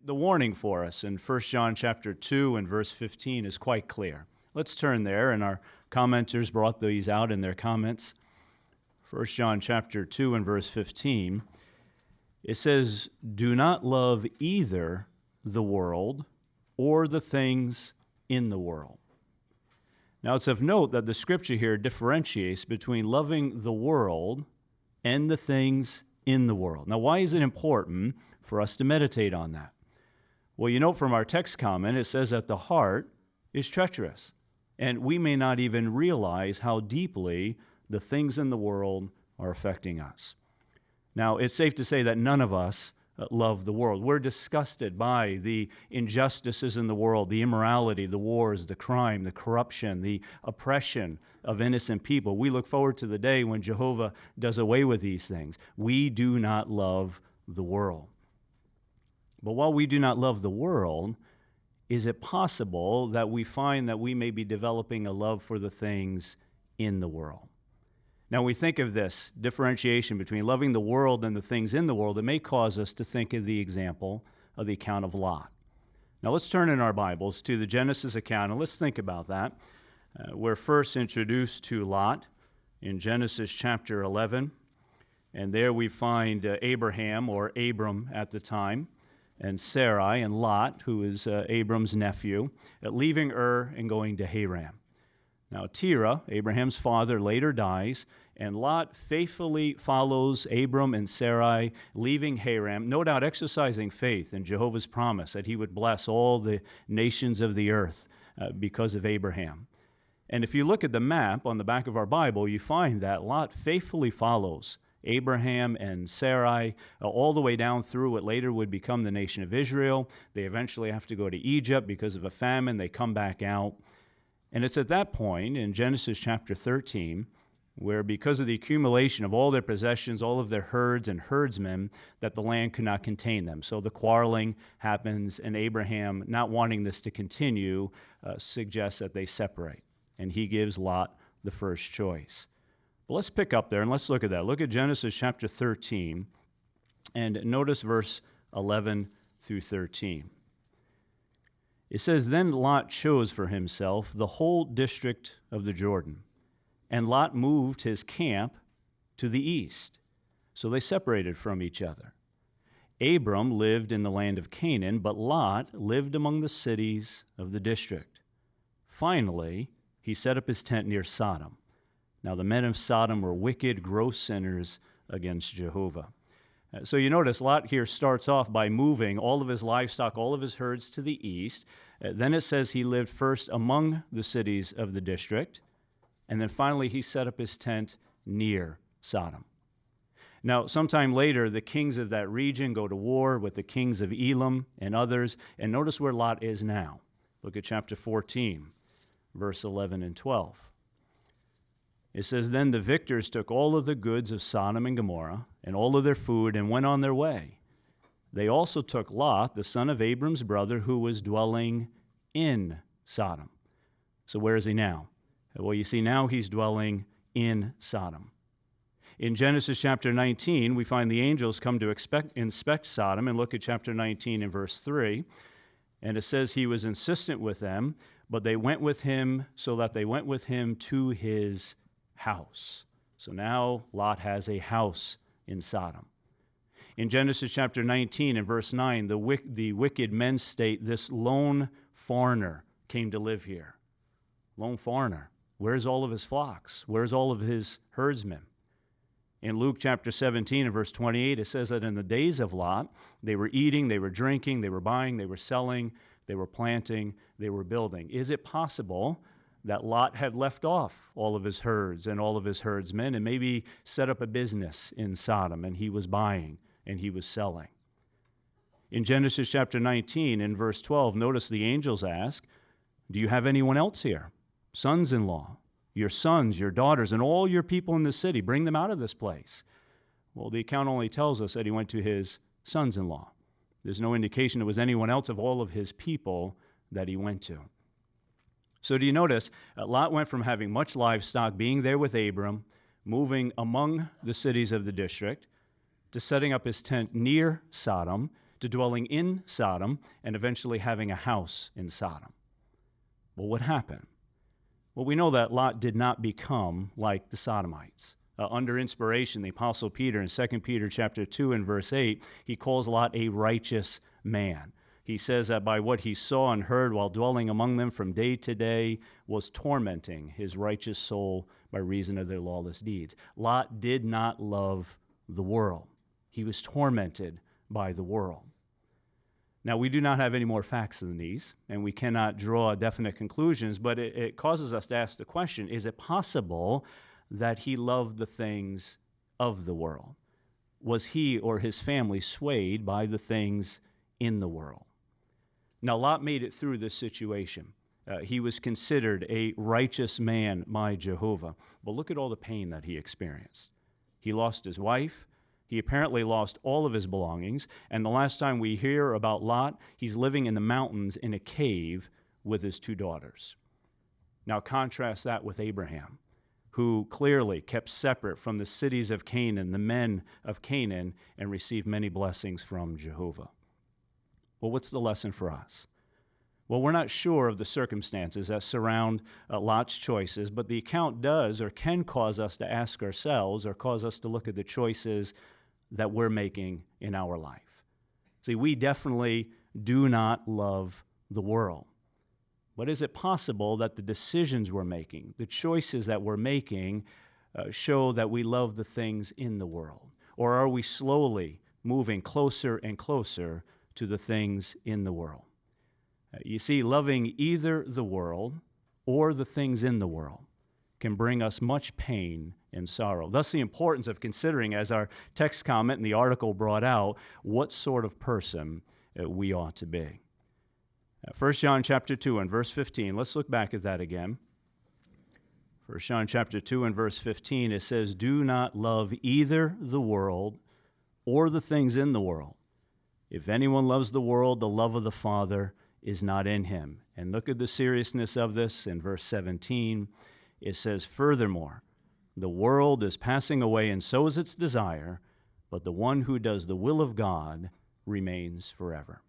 The warning for us in 1 John chapter 2 and verse 15 is quite clear. Let's turn there, and our commenters brought these out in their comments. 1 John chapter 2 and verse 15, it says, "Do not love either the world or the things in the world." Now it's of note that the scripture here differentiates between loving the world and the things in the world. Now why is it important for us to meditate on that? Well, you know from our text comment, it says that the heart is treacherous, and we may not even realize how deeply the things in the world are affecting us. Now, it's safe to say that none of us love the world. We're disgusted by the injustices in the world, the immorality, the wars, the crime, the corruption, the oppression of innocent people. We look forward to the day when Jehovah does away with these things. We do not love the world. But while we do not love the world, is it possible that we find that we may be developing a love for the things in the world? Now, when we think of this differentiation between loving the world and the things in the world, it may cause us to think of the example of the account of Lot. Now, let's turn in our Bibles to the Genesis account, and let's think about that. We're first introduced to Lot in Genesis chapter 11, and there we find Abraham, or Abram at the time, and Sarai and Lot, who is Abram's nephew, leaving Ur and going to Haran. Now, Terah, Abraham's father, later dies, and Lot faithfully follows Abram and Sarai, leaving Haran, no doubt exercising faith in Jehovah's promise that he would bless all the nations of the earth because of Abraham. And if you look at the map on the back of our Bible, you find that Lot faithfully follows Abraham and Sarai all the way down through what later would become the nation of Israel. They eventually have to go to Egypt because of a famine. They come back out. And it's at that point in Genesis chapter 13 where, because of the accumulation of all their possessions, all of their herds and herdsmen, that the land could not contain them. So the quarreling happens, and Abraham, not wanting this to continue, suggests that they separate. And he gives Lot the first choice. But let's pick up there and let's look at that. Look at Genesis chapter 13 and notice verse 11 through 13. It says, "Then Lot chose for himself the whole district of the Jordan, and Lot moved his camp to the east." So they separated from each other. Abram lived in the land of Canaan, but Lot lived among the cities of the district. Finally, he set up his tent near Sodom. Now the men of Sodom were wicked, gross sinners against Jehovah. So you notice Lot here starts off by moving all of his livestock, all of his herds to the east. Then it says he lived first among the cities of the district. And then finally he set up his tent near Sodom. Now, sometime later, the kings of that region go to war with the kings of Elam and others. And notice where Lot is now. Look at chapter 14, verse 11 and 12. It says, "Then the victors took all of the goods of Sodom and Gomorrah and all of their food and went on their way. They also took Lot, the son of Abram's brother, who was dwelling in Sodom." So where is he now? Well, you see, now he's dwelling in Sodom. In Genesis chapter 19, we find the angels come to inspect Sodom, and look at chapter 19 and verse 3. And it says he was insistent with them, but they went with him so that they went with him to his house. So now Lot has a house in Sodom. In Genesis chapter 19 and verse 9, the wicked men state this lone foreigner came to live here. Lone foreigner. Where's all of his flocks? Where's all of his herdsmen? In Luke chapter 17 and verse 28, it says that in the days of Lot, they were eating, they were drinking, they were buying, they were selling, they were planting, they were building. Is it possible that Lot had left off all of his herds and all of his herdsmen and maybe set up a business in Sodom, and he was buying and he was selling? In Genesis chapter 19 and verse 12, notice the angels ask, "Do you have anyone else here? Sons-in-law, your sons, your daughters, and all your people in the city, bring them out of this place." Well, the account only tells us that he went to his sons-in-law. There's no indication it was anyone else of all of his people that he went to. So do you notice, Lot went from having much livestock, being there with Abram, moving among the cities of the district, to setting up his tent near Sodom, to dwelling in Sodom and eventually having a house in Sodom. Well, what happened? Well, we know that Lot did not become like the Sodomites. Under inspiration, the Apostle Peter in 2 Peter chapter 2 and verse 8, he calls Lot a righteous man. He says that by what he saw and heard while dwelling among them from day to day was tormenting his righteous soul by reason of their lawless deeds. Lot did not love the world. He was tormented by the world. Now, we do not have any more facts than these, and we cannot draw definite conclusions, but it causes us to ask the question, is it possible that he loved the things of the world? Was he or his family swayed by the things in the world? Now, Lot made it through this situation. He was considered a righteous man by Jehovah. But look at all the pain that he experienced. He lost his wife. He apparently lost all of his belongings. And the last time we hear about Lot, he's living in the mountains in a cave with his 2 daughters. Now, contrast that with Abraham, who clearly kept separate from the cities of Canaan, the men of Canaan, and received many blessings from Jehovah. Well, what's the lesson for us? Well, we're not sure of the circumstances that surround Lot's choices, but the account does or can cause us to ask ourselves or cause us to look at the choices that we're making in our life. See, we definitely do not love the world. But is it possible that the decisions we're making, the choices that we're making, show that we love the things in the world? Or are we slowly moving closer and closer to the things in the world? You see, loving either the world or the things in the world can bring us much pain and sorrow. Thus, the importance of considering, as our text comment in the article brought out, what sort of person we ought to be. 1 John chapter 2 and verse 15, let's look back at that again. 1 John chapter 2 and verse 15, it says, "Do not love either the world or the things in the world. If anyone loves the world, the love of the Father is not in him." And look at the seriousness of this in verse 17. It says, "Furthermore, the world is passing away and so is its desire, but the one who does the will of God remains forever."